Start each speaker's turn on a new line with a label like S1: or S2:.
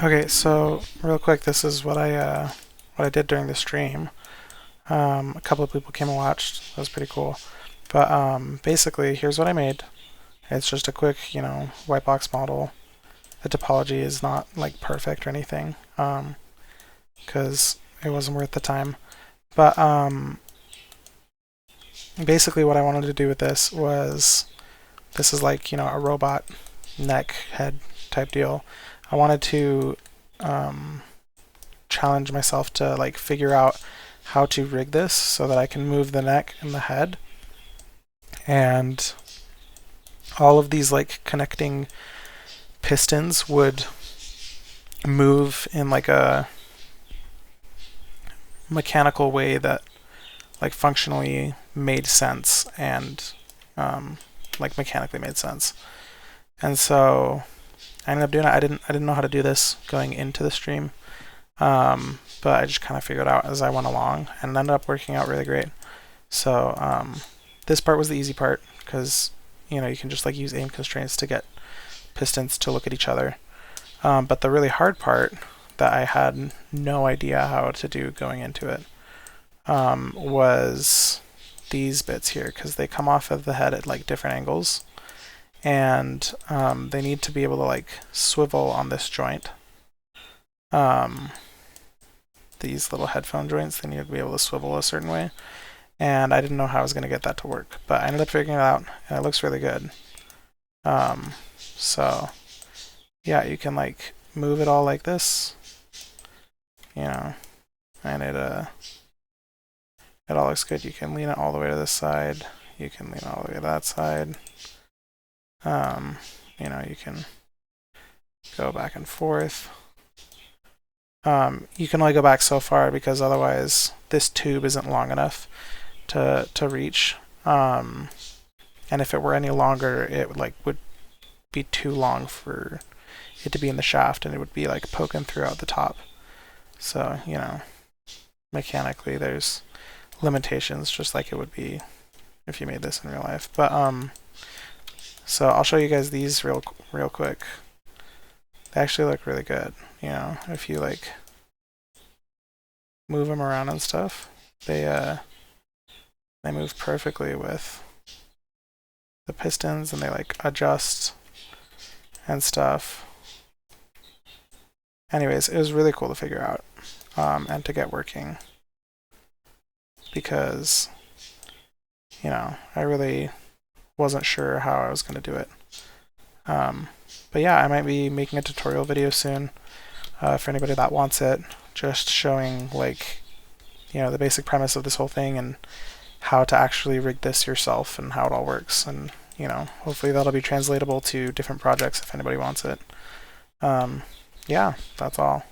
S1: Okay, so real quick, this is what I did during the stream. A couple of people came and watched. That was pretty cool. But basically, here's what I made. It's just a quick, white box model. The topology is not like perfect or anything, because it wasn't worth the time. But basically, what I wanted to do with this is like a robot neck head type deal. I wanted to challenge myself to like figure out how to rig this so that I can move the neck and the head, and all of these like connecting pistons would move in like a mechanical way that like functionally made sense and like mechanically made sense. And so I ended up doing it. I didn't know how to do this going into the stream, but I just kind of figured it out as I went along, and it ended up working out really great. So this part was the easy part because you can just like use aim constraints to get pistons to look at each other. But the really hard part that I had no idea how to do going into it was these bits here, because they come off of the head at like different angles, and they need to be able to like swivel on this joint. These little headphone joints, they need to be able to swivel a certain way, and I didn't know how I was going to get that to work, but I ended up figuring it out, and it looks really good. So yeah, you can like move it all like this, and it all looks good. You can lean it all the way to this side. You can lean it all the way to that side. You can go back and forth. You can only go back so far because otherwise this tube isn't long enough to reach. And if it were any longer, it would be too long for it to be in the shaft, and it would be like poking throughout the top. So mechanically there's limitations, just like it would be if you made this in real life. But so I'll show you guys these real quick. They actually look really good. If you like move them around and stuff, they move perfectly with the pistons, and they like adjust and stuff. Anyways, it was really cool to figure out and to get working, because I really wasn't sure how I was going to do it. But yeah, I might be making a tutorial video soon for anybody that wants it, just showing like the basic premise of this whole thing and how to actually rig this yourself and how it all works, and hopefully that'll be translatable to different projects if anybody wants it. Yeah, that's all.